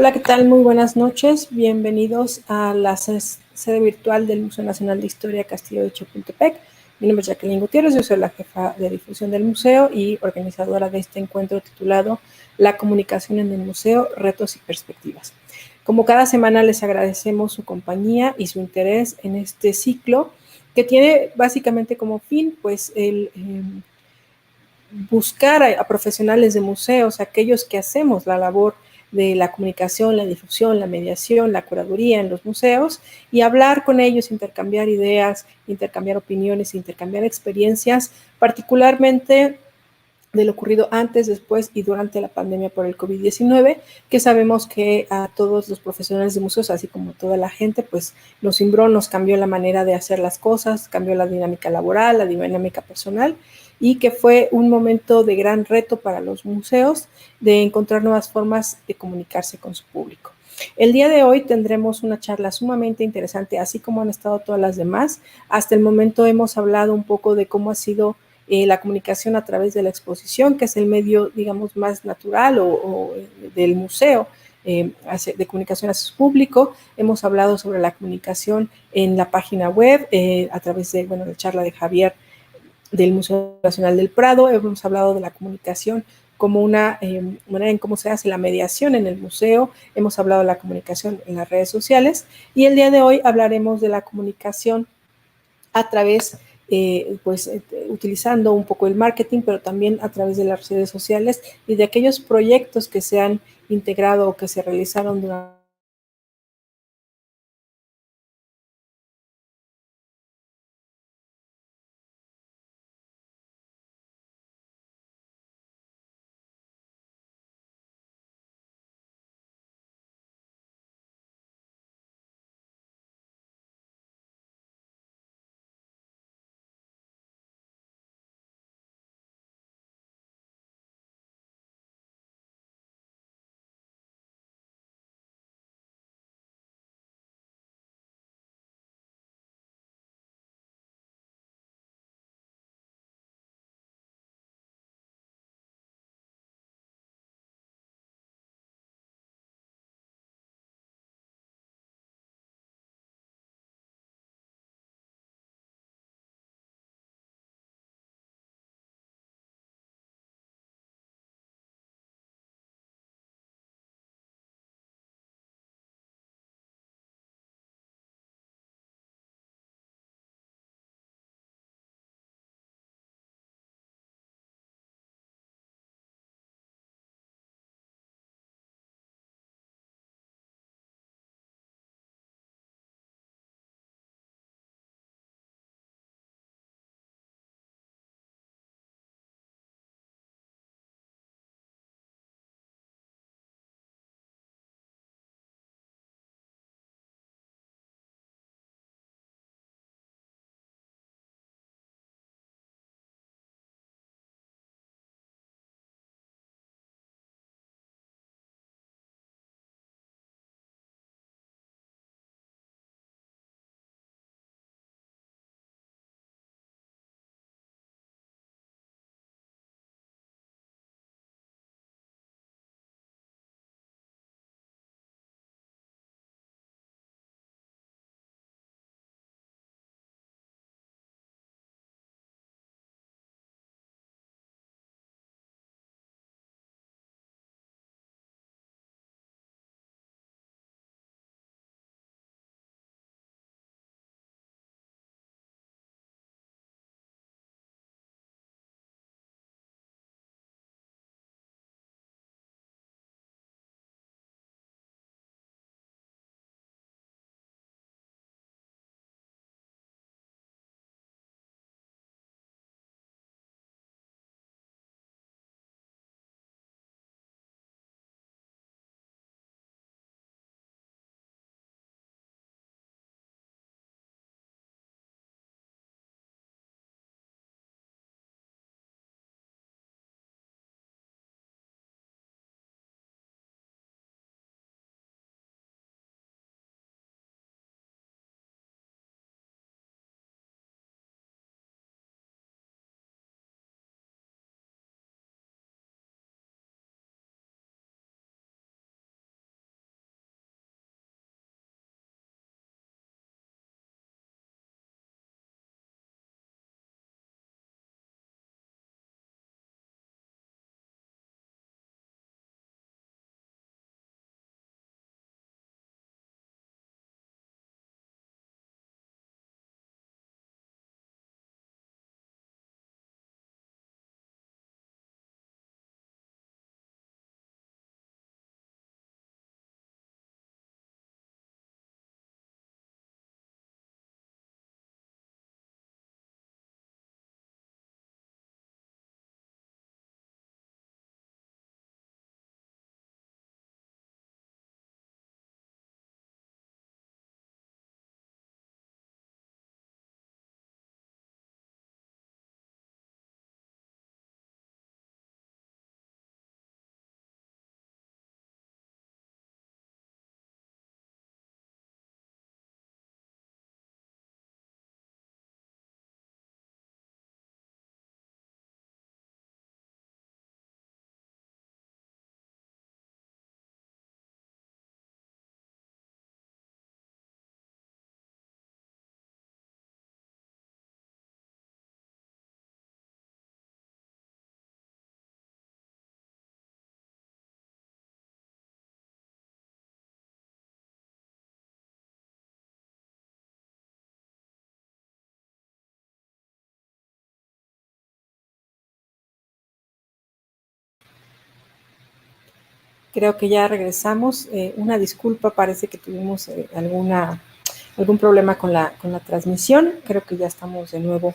Hola, ¿qué tal? Muy buenas noches. Bienvenidos a la sede virtual del Museo Nacional de Historia Castillo de Chapultepec. Mi nombre es Jacqueline Gutiérrez, yo soy la jefa de difusión del museo y organizadora de este encuentro titulado La comunicación en el museo, retos y perspectivas. Como cada semana les agradecemos su compañía y su interés en este ciclo que tiene básicamente como fin pues el buscar a profesionales de museos, aquellos que hacemos la labor de la comunicación, la difusión, la mediación, la curaduría en los museos y hablar con ellos, intercambiar ideas, intercambiar opiniones, intercambiar experiencias, particularmente de lo ocurrido antes, después y durante la pandemia por el COVID-19, que sabemos que a todos los profesionales de museos, así como toda la gente, pues nos cimbró, nos cambió la manera de hacer las cosas, cambió la dinámica laboral, la dinámica personal, y que fue un momento de gran reto para los museos de encontrar nuevas formas de comunicarse con su público. El día de hoy tendremos una charla sumamente interesante, así como han estado todas las demás. Hasta el momento hemos hablado un poco de cómo ha sido la comunicación a través de la exposición, que es el medio, digamos, más natural o del museo de comunicación hacia su público. Hemos hablado sobre la comunicación en la página web, a través de, bueno, la charla de Javier del Museo Nacional del Prado. Hemos hablado de la comunicación como una manera en cómo se hace la mediación en el museo. Hemos hablado de la comunicación en las redes sociales y el día de hoy hablaremos de la comunicación a través, utilizando un poco el marketing, pero también a través de las redes sociales y de aquellos proyectos que se han integrado o que se realizaron durante Creo que ya regresamos. Una disculpa, parece que tuvimos algún problema con la transmisión. Creo que ya estamos de nuevo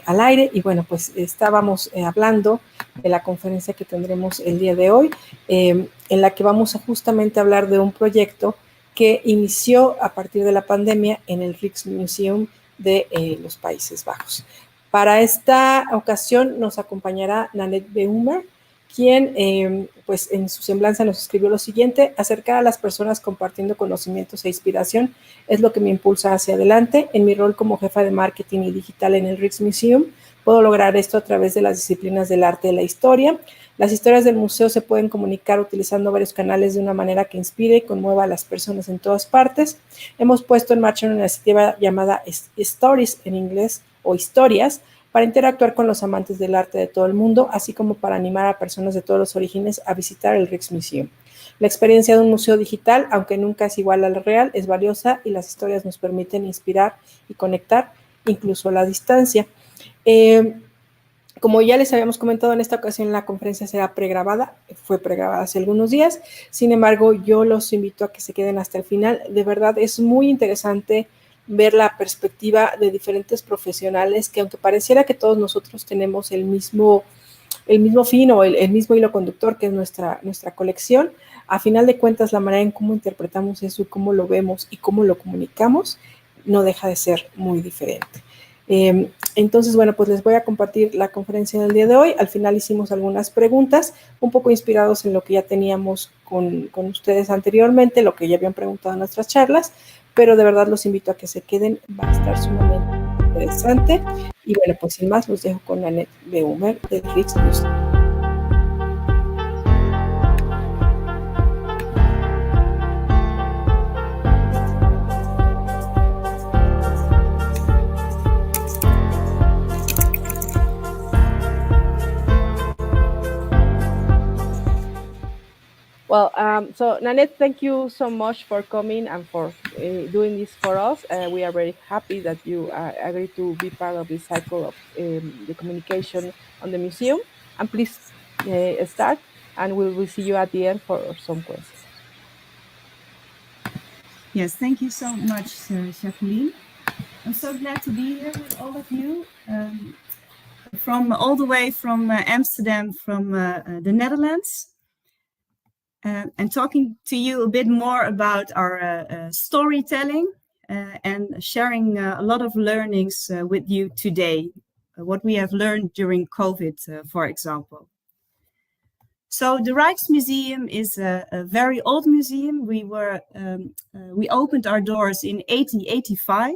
al aire. Y bueno, pues estábamos hablando de la conferencia que tendremos el día de hoy, en la que vamos a justamente hablar de un proyecto que inició a partir de la pandemia en el Rijksmuseum de los Países Bajos. Para esta ocasión nos acompañará Nanet Beumer, quien pues en su semblanza nos escribió lo siguiente: acercar a las personas compartiendo conocimientos e inspiración es lo que me impulsa hacia adelante. En mi rol como jefa de marketing y digital en el Rijksmuseum, puedo lograr esto a través de las disciplinas del arte y de la historia. Las historias del museo se pueden comunicar utilizando varios canales de una manera que inspire y conmueva a las personas en todas partes. Hemos puesto en marcha una iniciativa llamada Stories en inglés, o Historias, para interactuar con los amantes del arte de todo el mundo, así como para animar a personas de todos los orígenes a visitar el Rijksmuseum. La experiencia de un museo digital, aunque nunca es igual a la real, es valiosa y las historias nos permiten inspirar y conectar, incluso a la distancia. Como ya les habíamos comentado, en esta ocasión la conferencia será pregrabada, fue pregrabada hace algunos días. Sin embargo, yo los invito a que se queden hasta el final. De verdad, es muy interesante ver la perspectiva de diferentes profesionales que, aunque pareciera que todos nosotros tenemos el mismo fin o el mismo hilo conductor, que es nuestra colección, a final de cuentas la manera en cómo interpretamos eso y cómo lo vemos y cómo lo comunicamos no deja de ser muy diferente. Entonces, bueno, pues les voy a compartir la conferencia del día de hoy. Al final hicimos algunas preguntas, un poco inspirados en lo que ya teníamos con ustedes anteriormente, lo que ya habían preguntado en nuestras charlas, pero de verdad los invito a que se queden, va a estar sumamente interesante. Y bueno, pues sin más, los dejo con Nanet Beumer del Rijksmuseum. Well, so Nanet, thank you so much for coming and for doing this for us. We are very happy that you agreed to be part of this cycle of the communication on the museum. And please start, and we'll see you at the end for some questions. Yes, thank you so much, Jacqueline. I'm so glad to be here with all of you, from all the way from Amsterdam, from the Netherlands. And talking to you a bit more about our storytelling and sharing a lot of learnings with you today, what we have learned during COVID, for example. So the Rijksmuseum is a very old museum. We opened our doors in 1885.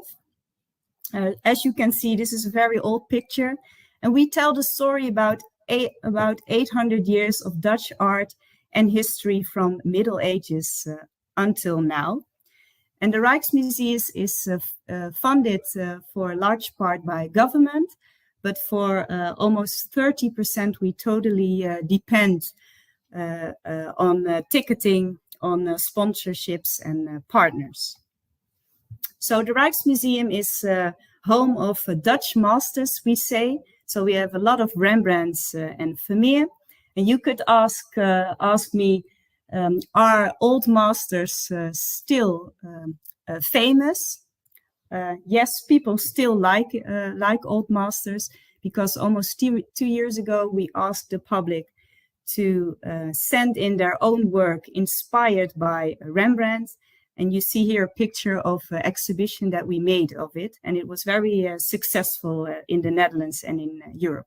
As you can see, this is a very old picture, and we tell the story about 800 years of Dutch art and history from Middle Ages until now. And the Rijksmuseum is funded for a large part by government, but for almost 30% we totally depend on ticketing, on sponsorships and partners. So the Rijksmuseum is home of Dutch masters, we say. So we have a lot of Rembrandts and Vermeer. And you could ask me, are old masters still famous? Yes, people still like old masters, because almost 2 years ago we asked the public to send in their own work inspired by Rembrandt. And you see here a picture of an exhibition that we made of it. And it was very successful in the Netherlands and in Europe.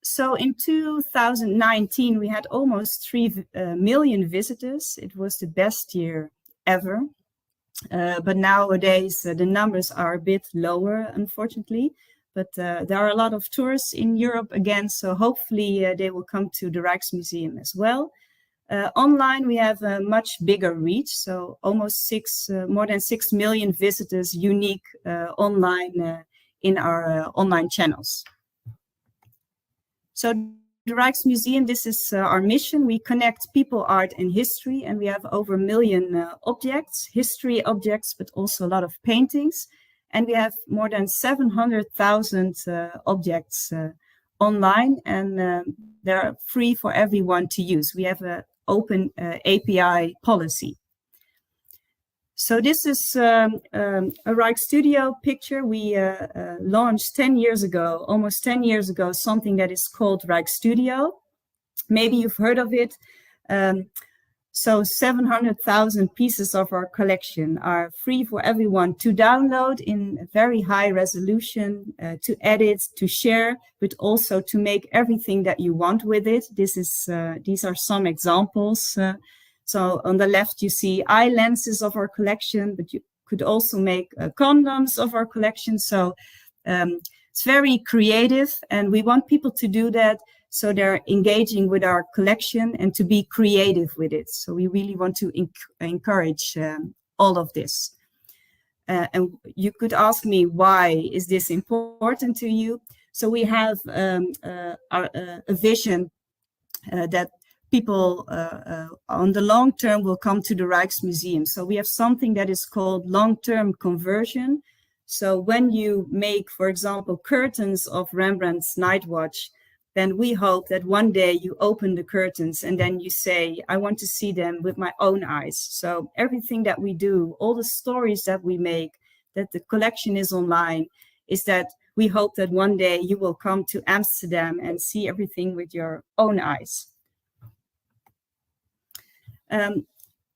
So in 2019, we had almost 3 million visitors. It was the best year ever. But nowadays, the numbers are a bit lower, unfortunately. But there are a lot of tourists in Europe again, so hopefully they will come to the Rijksmuseum as well. Online, we have a much bigger reach, so almost more than 6 million visitors unique online in our online channels. So the Rijksmuseum, this is our mission. We connect people, art, and history, and we have over 1 million objects, history objects, but also a lot of paintings. And we have more than 700,000 objects online, and they're free for everyone to use. We have an open API policy. So this is a Rijksstudio picture. We launched 10 years ago, almost 10 years ago, something that is called Rijksstudio. Maybe you've heard of it. So 700,000 pieces of our collection are free for everyone to download in very high resolution, to edit, to share, but also to make everything that you want with it. These are some examples. So on the left, you see eye lenses of our collection, but you could also make condoms of our collection. So it's very creative, and we want people to do that so they're engaging with our collection and to be creative with it. So we really want to encourage all of this. And you could ask me, why is this important to you? So we have a vision that people on the long term will come to the Rijksmuseum. So we have something that is called long-term conversion. So when you make, for example, curtains of Rembrandt's Night Watch, then we hope that one day you open the curtains and then you say, I want to see them with my own eyes. So everything that we do, all the stories that we make, that the collection is online, is that we hope that one day you will come to Amsterdam and see everything with your own eyes.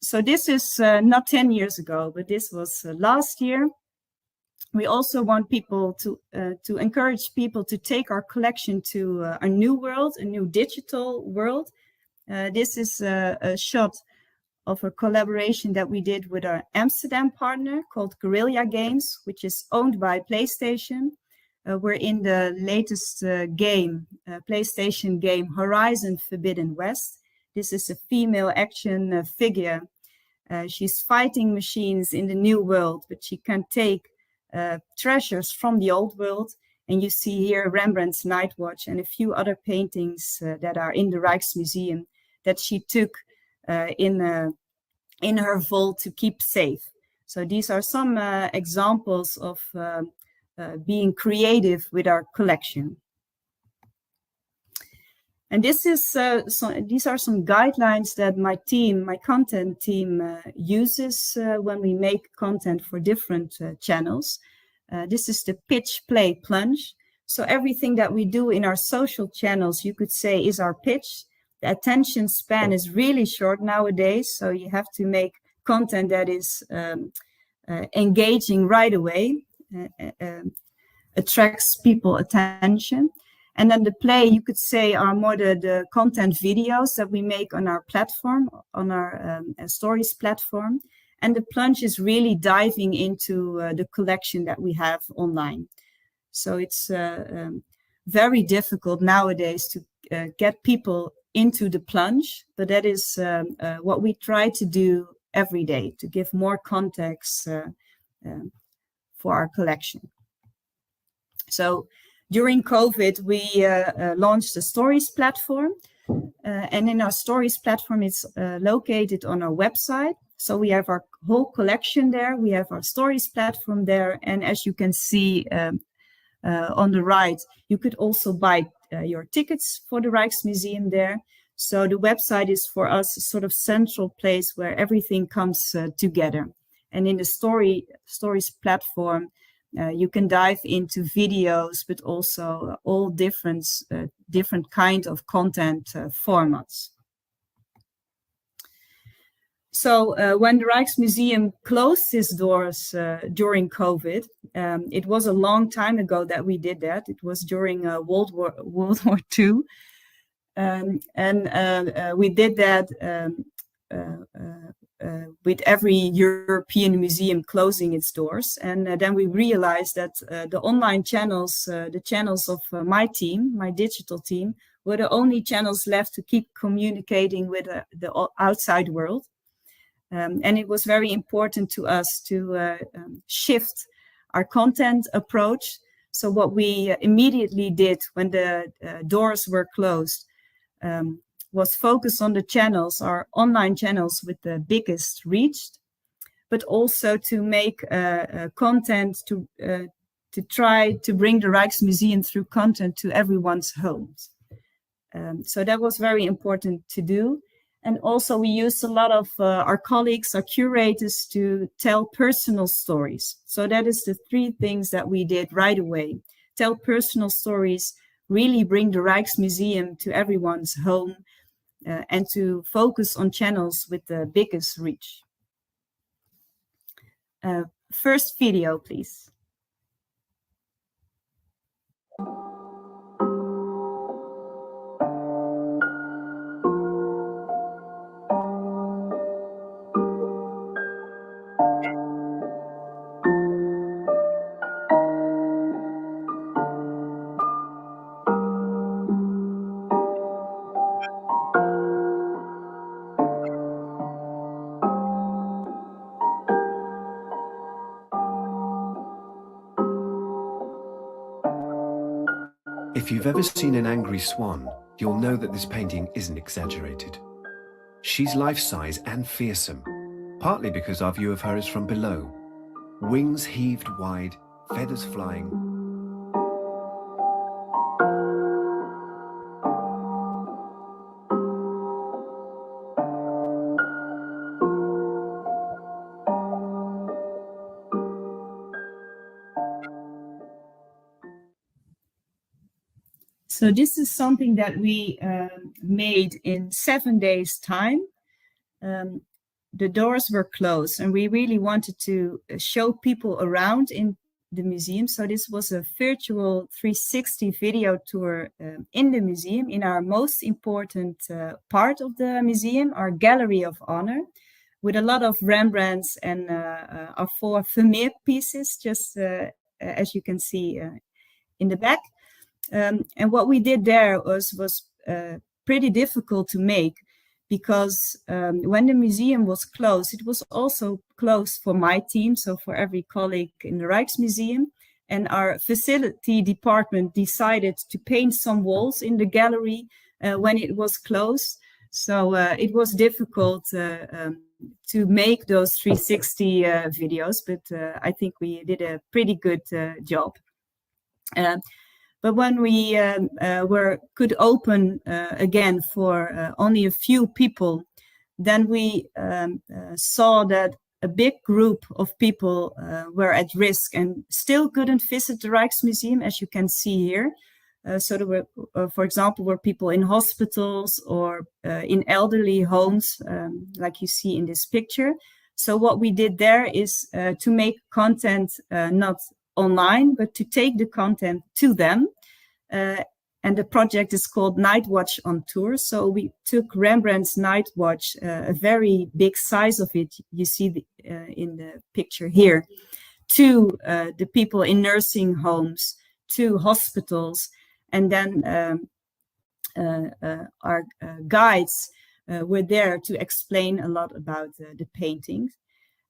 So this is not 10 years ago, but this was last year. We also want people to encourage people to take our collection to a new world, a new digital world. This is a shot of a collaboration that we did with our Amsterdam partner called Guerrilla Games, which is owned by PlayStation. We're in the latest game, PlayStation game Horizon Forbidden West. This is a female action figure. She's fighting machines in the new world, but she can take treasures from the old world. And you see here Rembrandt's Night Watch and a few other paintings that are in the Rijksmuseum that she took in her vault to keep safe. So these are some examples of being creative with our collection. And this is these are some guidelines that my team, my content team, uses when we make content for different channels. This is the pitch, play, plunge. So everything that we do in our social channels, you could say, is our pitch. The attention span is really short nowadays, so you have to make content that is engaging right away, attracts people attention. And then the play, you could say, are more the content videos that we make on our platform, on our stories platform. And the plunge is really diving into the collection that we have online. So it's very difficult nowadays to get people into the plunge, but that is what we try to do every day, to give more context for our collection. So during COVID, we launched a stories platform, and in our stories platform, it's located on our website. So we have our whole collection there. We have our stories platform there. And as you can see on the right, you could also buy your tickets for the Rijksmuseum there. So the website is for us a sort of central place where everything comes together. And in the stories platform, you can dive into videos, but also all different kind of content formats. So when the Rijksmuseum closed its doors during COVID, it was a long time ago that we did that. It was during World War II. We did that with every European museum closing its doors. And then we realized that the online channels, the channels of my team, my digital team, were the only channels left to keep communicating with the outside world. And it was very important to us to shift our content approach. So what we immediately did when the doors were closed was focus on the channels, our online channels with the biggest reach, but also to make content to try to bring the Rijksmuseum through content to everyone's homes. So that was very important to do. And also we used a lot of our colleagues, our curators, to tell personal stories. So that is the 3 things that we did right away. Tell personal stories, really bring the Rijksmuseum to everyone's home, and to focus on channels with the biggest reach. First video, please. If you've ever seen an angry swan, you'll know that this painting isn't exaggerated. She's life-size and fearsome, partly because our view of her is from below. Wings heaved wide, feathers flying. So this is something that we made in 7 days' time. The doors were closed and we really wanted to show people around in the museum. So this was a virtual 360 video tour in the museum, in our most important part of the museum, our gallery of honor, with a lot of Rembrandts and our 4 Vermeer pieces, just as you can see in the back. And what we did there was pretty difficult to make, because when the museum was closed, it was also closed for my team, so for every colleague in the Rijksmuseum. And our facility department decided to paint some walls in the gallery when it was closed. So it was difficult to make those 360 videos, but I think we did a pretty good job. But when we could open again for only a few people, then we saw that a big group of people were at risk and still couldn't visit the Rijksmuseum, as you can see here. So there were, for example, were people in hospitals or in elderly homes, like you see in this picture. So what we did there is to make content not online, but to take the content to them. And the project is called Night Watch on Tour. So we took Rembrandt's Night Watch, a very big size of it, you see in the picture here, to the people in nursing homes, to hospitals. And then our guides were there to explain a lot about the paintings.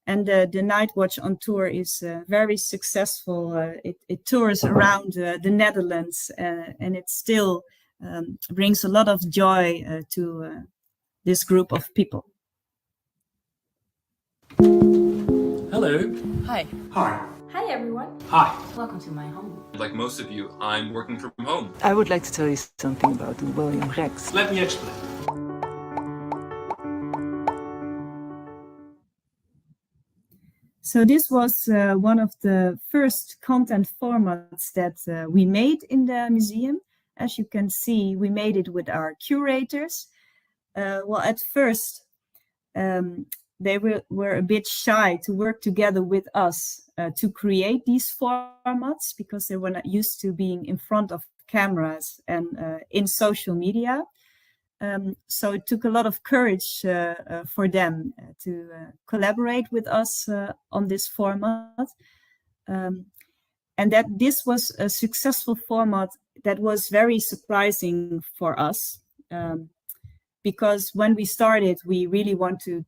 And the Night Watch on Tour is very successful. It tours around the Netherlands, and it still brings a lot of joy to this group of people. Hello. Hi. Hi. Hi, everyone. Hi. Welcome to my home. Like most of you, I'm working from home. I would like to tell you something about William Rex. Let me explain. So this was one of the first content formats that we made in the museum. As you can see, we made it with our curators. Well, at first, they were a bit shy to work together with us to create these formats, because they were not used to being in front of cameras and in social media. So it took a lot of courage for them to collaborate with us on this format. And that this was a successful format that was very surprising for us. Because when we started, we really want to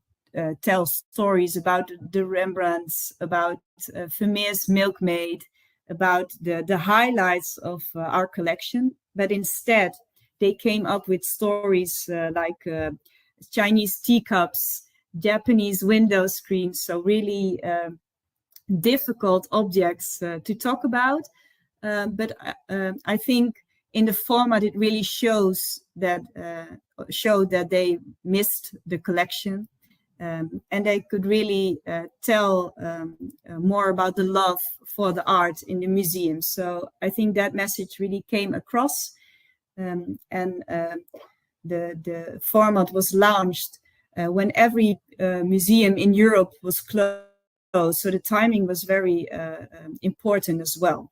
tell stories about the Rembrandts, about Vermeer's Milkmaid, about the highlights of our collection. But instead, they came up with stories like Chinese teacups, Japanese window screens. So really difficult objects to talk about, but I think in the format it really showed that they missed the collection, and they could really tell more about the love for the art in the museum. So I think that message really came across, and the format was launched when every museum in Europe was closed. So the timing was very important as well.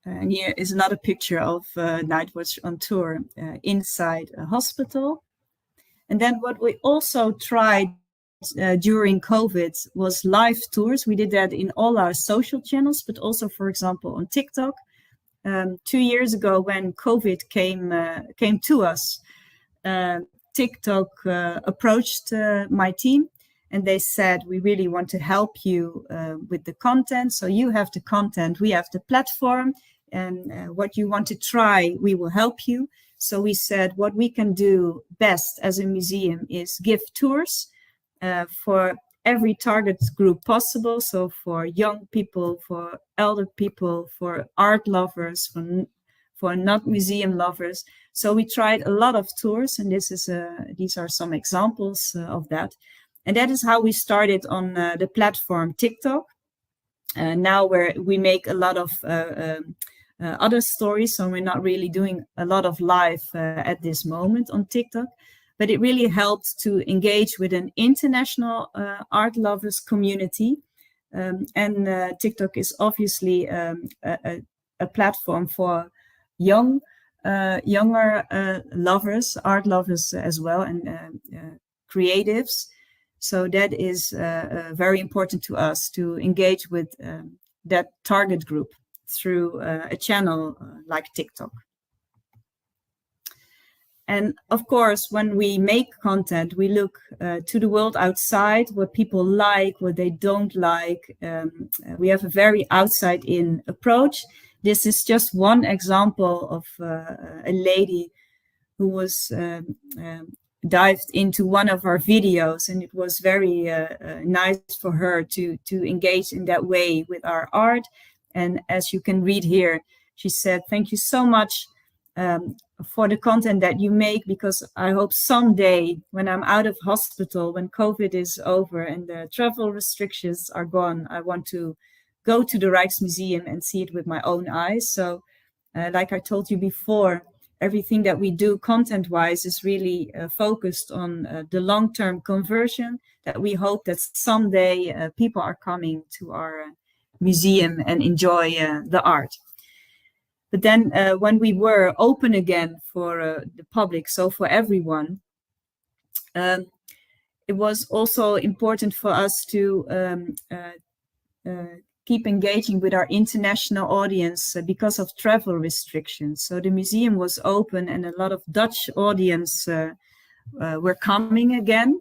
And here is another picture of Nightwatch on tour inside a hospital. And then what we also tried during COVID was live tours. We did that in all our social channels, but also, for example, on TikTok. 2 years ago, when COVID came to us, TikTok approached my team, and they said, we really want to help you with the content. So you have the content, we have the platform, and what you want to try, we will help you. So we said, what we can do best as a museum is give tours for every target group possible. So for young people, for elder people, for art lovers, for not museum lovers. So we tried a lot of tours, and these are some examples of that. And that is how we started on the platform TikTok. Now we make a lot of other stories, so we're not really doing a lot of live at this moment on TikTok. But it really helped to engage with an international art lovers community. And TikTok is obviously a platform for younger lovers, art lovers as well, and creatives. So that is very important to us to engage with that target group through a channel like TikTok. And of course, when we make content, we look to the world outside, what people like, what they don't like. We have a very outside-in approach. This is just one example of a lady who was dived into one of our videos, and it was very nice for her to engage in that way with our art. And as you can read here, she said, "Thank you so much for the content that you make, because I hope someday when I'm out of hospital, when COVID is over and the travel restrictions are gone, I want to go to the Rijksmuseum and see it with my own eyes." So like I told you before, everything that we do content-wise is really focused on the long-term conversion, that we hope that someday people are coming to our museum and enjoy the art. But then when we were open again for the public, so for everyone, it was also important for us to keep engaging with our international audience because of travel restrictions. So the museum was open and a lot of Dutch audience were coming again.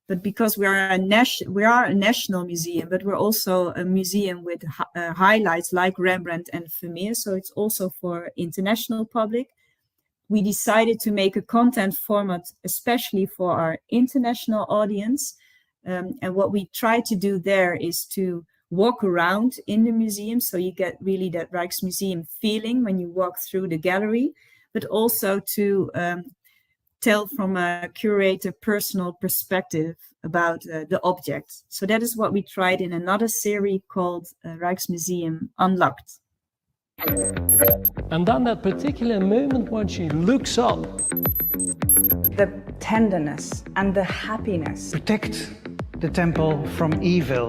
But because we are a national museum, but we're also a museum with highlights like Rembrandt and Vermeer, so it's also for international public. We decided to make a content format especially for our international audience. And what we try to do there is to walk around in the museum, so you get really that Rijksmuseum feeling when you walk through the gallery, but also to tell from a curator personal perspective about the object. So that is what we tried in another series called Rijksmuseum Unlocked. And then that particular moment when she looks up. The tenderness and the happiness. Protect the temple from evil.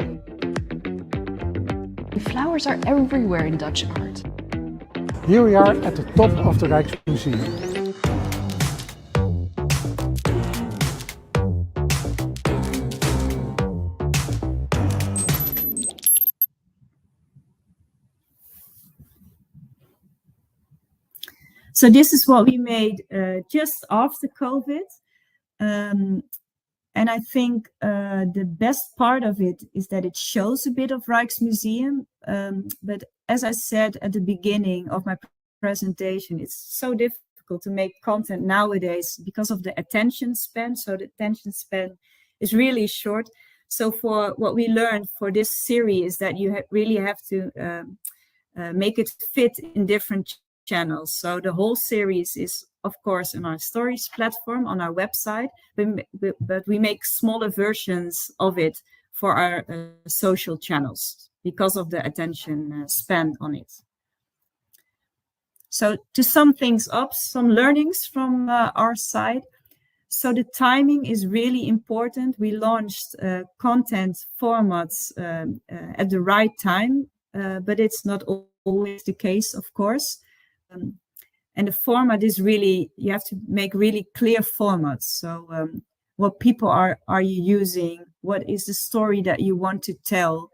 The flowers are everywhere in Dutch art. Here we are at the top of the Rijksmuseum. So this is what we made just after COVID. And I think the best part of it is that it shows a bit of Rijksmuseum. But as I said at the beginning of my presentation, it's so difficult to make content nowadays because of the attention span. So the attention span is really short. So for what we learned for this series is that you really have to make it fit in different channels. So the whole series is, of course, on our stories platform, on our website, but we make smaller versions of it for our social channels because of the attention spent on it. So to sum things up, some learnings from our side. So the timing is really important. We launched content formats at the right time, but it's not always the case, of course. And the format is really, you have to make really clear formats. So what people are you using? What is the story that you want to tell?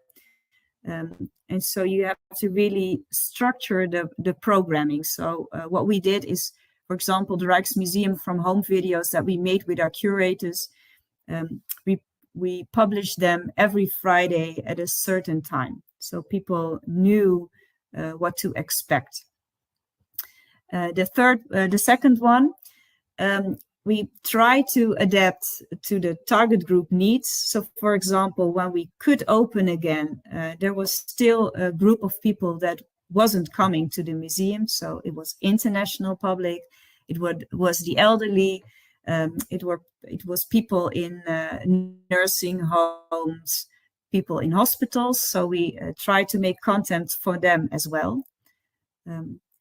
And so you have to really structure the programming. So what we did is, for example, the Rijksmuseum from home videos that we made with our curators, we published them every Friday at a certain time. So people knew what to expect. The second one, we try to adapt to the target group needs. So for example, when we could open again, there was still a group of people that wasn't coming to the museum. So it was international public, it was the elderly, it was people in nursing homes, people in hospitals. So we try to make content for them as well.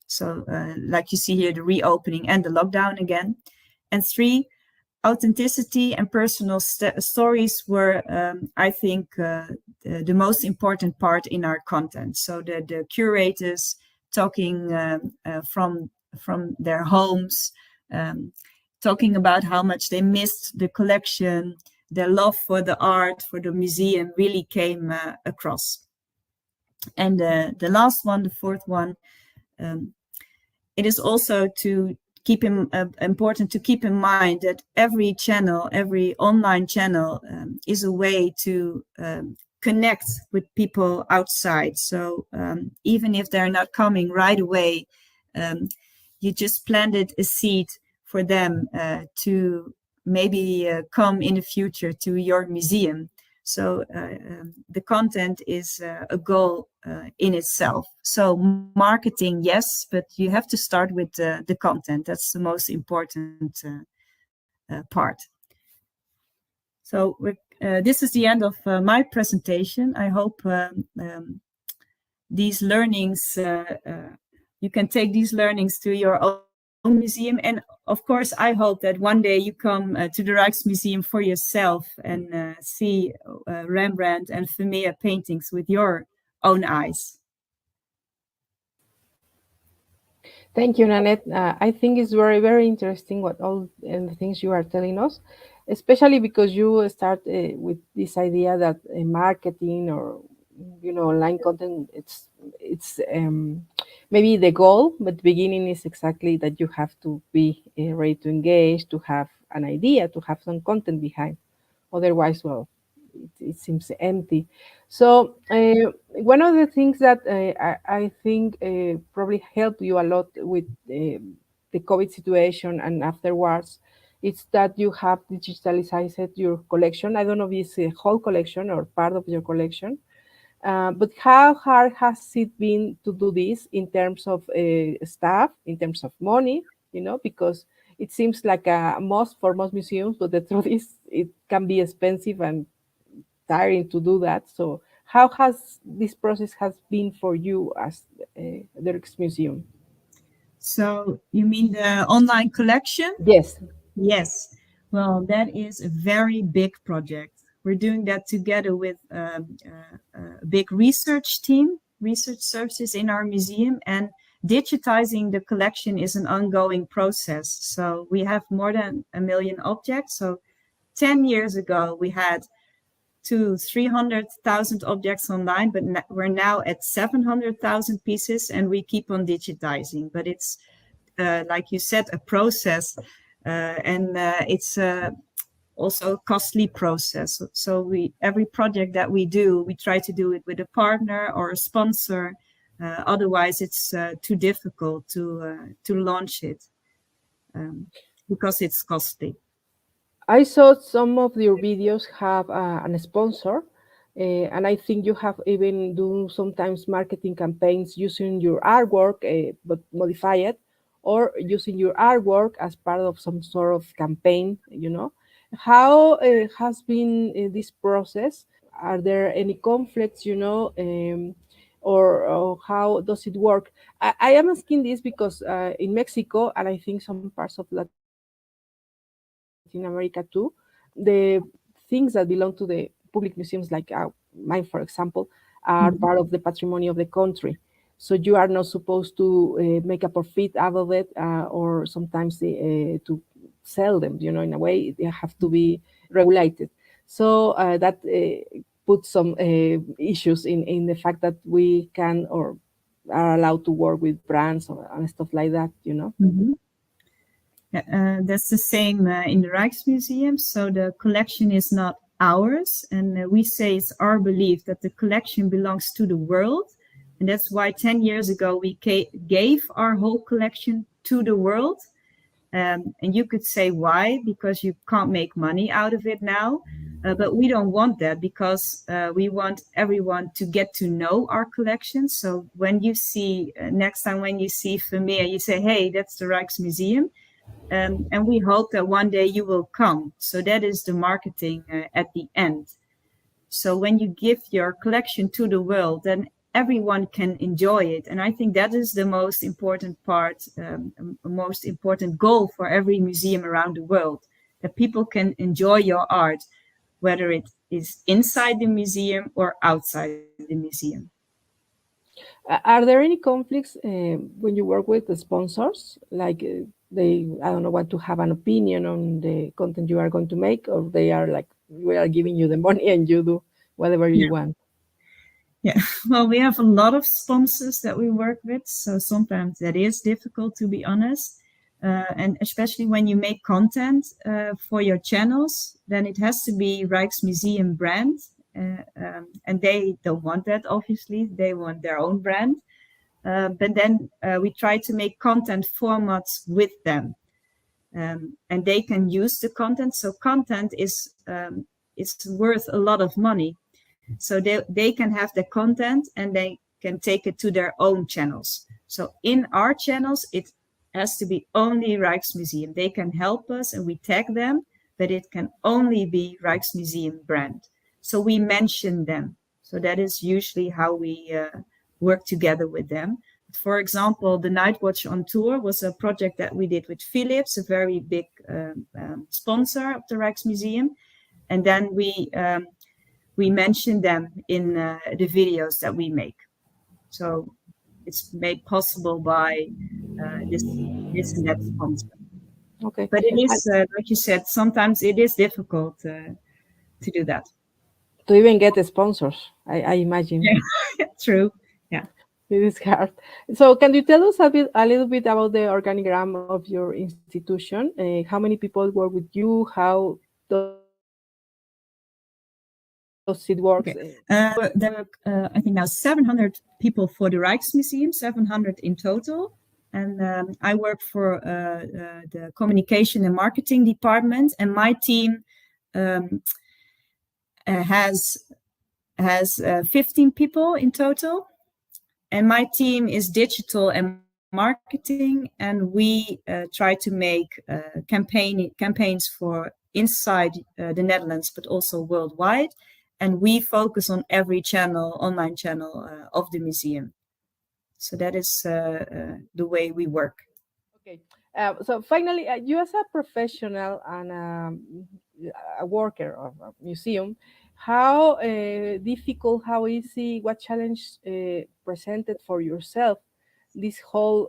So like you see here, the reopening and the lockdown again. And 3, authenticity and personal stories were, I think, the most important part in our content. So the curators talking from their homes, talking about how much they missed the collection, their love for the art, for the museum really came across. And the last one, the 4th one, it is also important to keep in mind that every channel, every online channel is a way to connect with people outside. So even if they're not coming right away, you just planted a seed for them to maybe come in the future to your museum. So the content is a goal in itself. So marketing, yes, but you have to start with the content. That's the most important part. So this is the end of my presentation. I hope these learnings, you can take these learnings to your own museum. And of course, I hope that one day you come to the Rijksmuseum for yourself and see Rembrandt and Vermeer paintings with your own eyes. Thank you, Nanet. I think it's very, very interesting what all the things you are telling us, especially because you start with this idea that marketing or online content, it's maybe the goal, but the beginning is exactly that you have to be ready to engage, to have an idea, to have some content behind. Otherwise, well, it seems empty. So one of the things that I think probably helped you a lot with the COVID situation and afterwards, it's that you have digitalized your collection. I don't know if it's a whole collection or part of your collection. But how hard has it been to do this in terms of staff, in terms of money, because it seems like a must for most museums, but the truth is it can be expensive and tiring to do that. So how has this process has been for you as the Rijksmuseum? So you mean the online collection? Yes. Yes. Well, that is a very big project. We're doing that together with a big research team, research services in our museum, and digitizing the collection is an ongoing process. So we have more than 1 million objects. So 10 years ago, we had 300,000 objects online, but we're now at 700,000 pieces, and we keep on digitizing. But it's, like you said, a process, and it's also a costly process. So every project that we do, we try to do it with a partner or a sponsor. Otherwise, it's too difficult to launch it because it's costly. I saw some of your videos have a sponsor, and I think you have even do sometimes marketing campaigns using your artwork, but modify it, or using your artwork as part of some sort of campaign. How has been this process? Are there any conflicts? Or how does it work? I am asking this because in Mexico, and I think some parts of Latin America too, the things that belong to the public museums, like mine, for example, are part of the patrimony of the country. So you are not supposed to make a profit out of it, or sometimes to sell them. In a way, they have to be regulated. So that puts some issues in the fact that we can or are allowed to work with brands and stuff like that. That's the same in the Rijksmuseum. So the collection is not ours, and we say it's our belief that the collection belongs to the world. And that's why 10 years ago we gave our whole collection to the world. And you could say why, because you can't make money out of it now. But we don't want that, because we want everyone to get to know our collection. So when you see, next time when you see Vermeer, you say, hey, that's the Rijksmuseum. And we hope that one day you will come. So that is the marketing at the end. So when you give your collection to the world, then everyone can enjoy it. And I think that is the most important part, most important goal for every museum around the world, that people can enjoy your art, whether it is inside the museum or outside the museum. Are there any conflicts when you work with the sponsors? Like they, I don't know, want to have an opinion on the content you are going to make, or they are like, we are giving you the money and you do whatever you want? Yeah, well, we have a lot of sponsors that we work with, so sometimes that is difficult, to be honest. And especially when you make content for your channels, then it has to be Rijksmuseum brand. And they don't want that, obviously. They want their own brand. But then we try to make content formats with them. And they can use the content. So content is worth a lot of money. So they can have the content and they can take it to their own channels. So in our channels, it has to be only Rijksmuseum. They can help us and we tag them, but it can only be Rijksmuseum brand. So we mention them. So that is usually how we work together with them. For example, the Night Watch on Tour was a project that we did with Philips, a very big sponsor of the Rijksmuseum. And then we mention them in the videos that we make. So it's made possible by this and that sponsor. Okay. But it is, like you said, sometimes it is difficult to do that. To even get the sponsors, I imagine. Yeah. True. Yeah. It is hard. So can you tell us a little bit about the organigram of your institution? How many people work with you? How does it work? Okay. There are, I think now 700 people for the Rijksmuseum, 700 in total. And I work for the communication and marketing department. And my team has 15 people in total. And my team is digital and marketing. And we try to make campaigns for inside the Netherlands, but also worldwide. And we focus on every channel, online channel of the museum. So that is the way we work. Okay. So finally, you as a professional and a worker of a museum, how difficult, how easy, what challenge presented for yourself this whole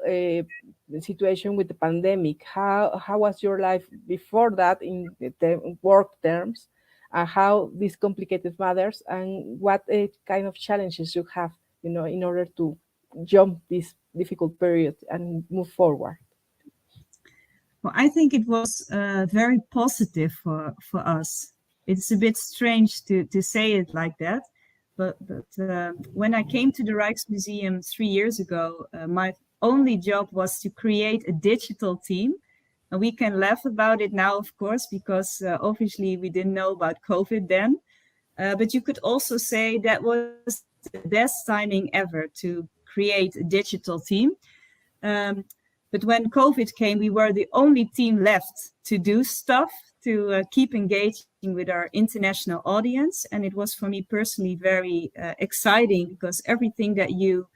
situation with the pandemic? How was your life before that in the work terms? How these complicated matters, and what kind of challenges you have, in order to jump this difficult period and move forward? Well, I think it was very positive for us. It's a bit strange to say it like that, but when I came to the Rijksmuseum 3 years ago, my only job was to create a digital team. We can laugh about it now, of course, because obviously we didn't know about COVID then. But you could also say that was the best timing ever to create a digital team. But when COVID came, we were the only team left to do stuff, to keep engaging with our international audience. And it was for me personally very exciting, because everything that you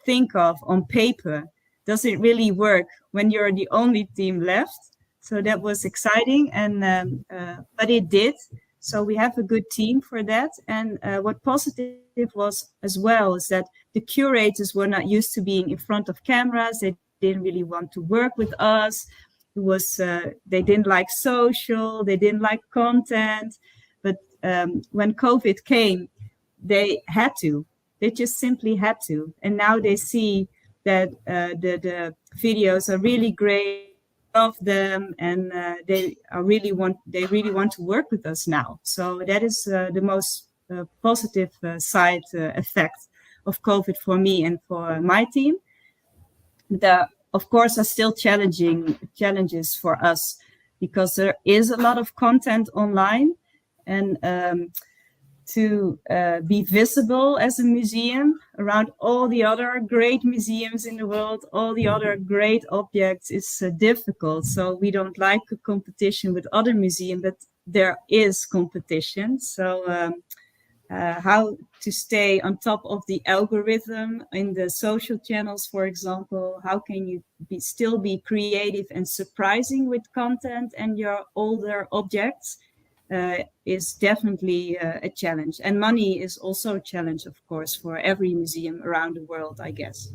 think of on paper, does it really work when you're the only team left? So that was exciting, and but it did. So we have a good team for that. And what positive was as well is that the curators were not used to being in front of cameras. They didn't really want to work with us. It was they didn't like social, they didn't like content. But when COVID came, they had to. They just simply had to. And now they see that the videos are really great. Of them, and they really want to work with us now. So that is the most positive side effect of COVID for me and for my team. There, of course, are still challenges for us, because there is a lot of content online, and to be visible as a museum around all the other great museums in the world, all the other great objects, is difficult. So we don't like a competition with other museums, but there is competition. So how to stay on top of the algorithm in the social channels, for example, how can you still be creative and surprising with content and your older objects? Is definitely a challenge. And money is also a challenge, of course, for every museum around the world, I guess.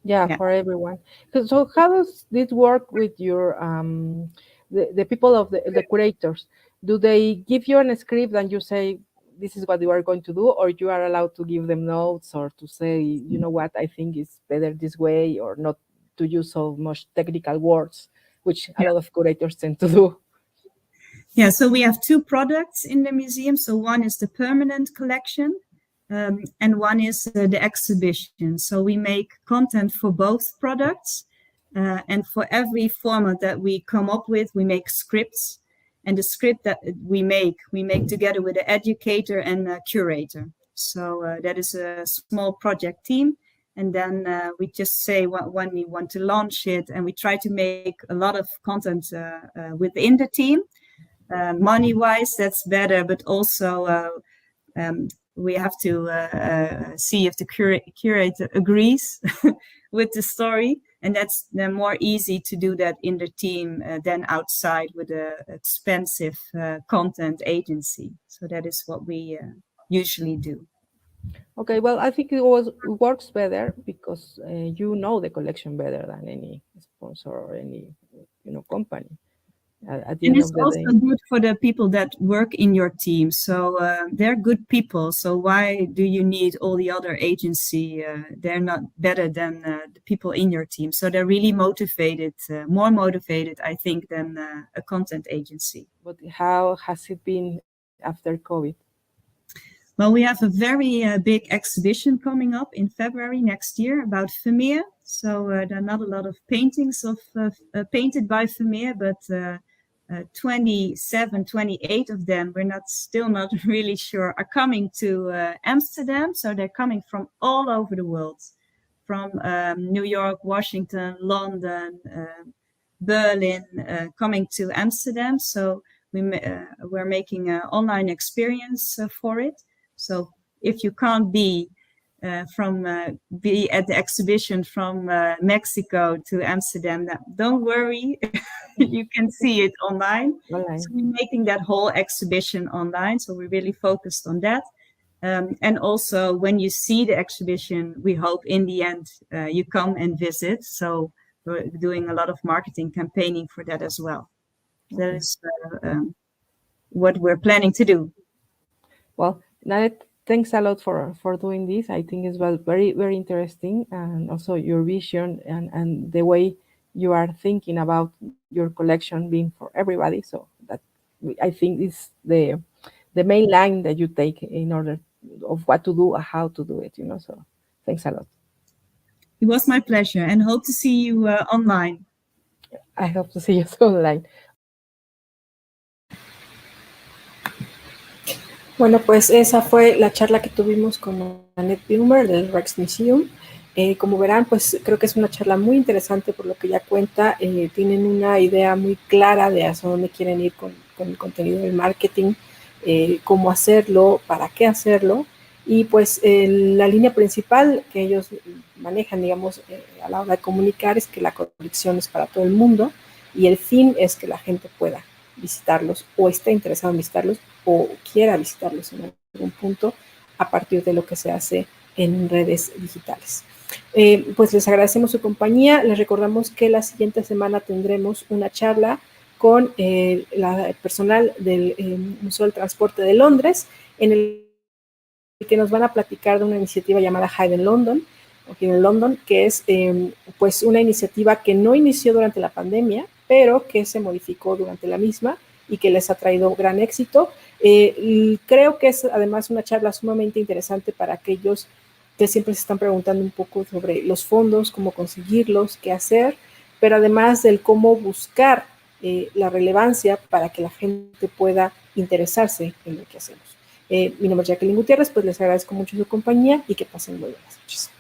Yeah, for everyone. So how does this work with your the people of the curators? Do they give you a script and you say, this is what you are going to do, or you are allowed to give them notes, or to say, you know what, I think it's better this way, or not to use so much technical words, which a lot of curators tend to do? Yeah, so we have two products in the museum. So one is the permanent collection, and one is the exhibition. So we make content for both products, and for every format that we come up with, we make scripts. And the script that we make together with the educator and curator. So that is a small project team. And then we just say when we want to launch it, and we try to make a lot of content within the team. Money-wise, that's better, but also we have to see if the curator agrees with the story, and that's then more easy to do that in the team than outside with an expensive content agency. So that is what we usually do. Okay, well, I think it works better because you know the collection better than any sponsor or any company. At the and end it's of the also day. good for the people that work in your team. So they're good people. So why do you need all the other agency? They're not better than the people in your team. So they're really motivated, more motivated, I think, than a content agency. But how has it been after COVID? Well, we have a very big exhibition coming up in February next year about Vermeer. So there are not a lot of paintings painted by Vermeer, but 27, 28 of them, we're still not really sure, are coming to Amsterdam. So they're coming from all over the world, from New York, Washington, London, Berlin, coming to Amsterdam. So we're making an online experience for it. So if you can't be at the exhibition from Mexico to Amsterdam, don't worry, you can see it online. So we're making that whole exhibition online, so we're really focused on that. And also, when you see the exhibition, we hope in the end you come and visit. So we're doing a lot of marketing campaigning for that as well. Okay. That is what we're planning to do. Well, Nanet, thanks a lot for doing this. I think it's very, very interesting, and also your vision and the way you are thinking about your collection being for everybody. So that I think is the main line that you take in order of what to do, how to do it. So thanks a lot. It was my pleasure, and hope to see you online. I hope to see you soon online. Bueno, pues esa fue la charla que tuvimos con Nanet Beumer del Rijksmuseum. Como verán, pues creo que es una charla muy interesante por lo que ella cuenta. Tienen una idea muy clara de hacia dónde quieren ir con el contenido del marketing, cómo hacerlo, para qué hacerlo. Y pues la línea principal que ellos manejan, digamos, a la hora de comunicar es que la colección es para todo el mundo y el fin es que la gente pueda visitarlos o esté interesado en visitarlos o quiera visitarlos en algún punto a partir de lo que se hace en redes digitales. Pues les agradecemos su compañía. Les recordamos que la siguiente semana tendremos una charla con el personal del Museo del Transporte de Londres, en el que nos van a platicar de una iniciativa llamada Hidden London, que es pues una iniciativa que no inició durante la pandemia, pero que se modificó durante la misma y que les ha traído gran éxito. Creo que es además una charla sumamente interesante para aquellos que siempre se están preguntando un poco sobre los fondos, cómo conseguirlos, qué hacer, pero además del cómo buscar la relevancia para que la gente pueda interesarse en lo que hacemos. Mi nombre es Jacqueline Gutiérrez, pues les agradezco mucho su compañía y que pasen muy buenas noches.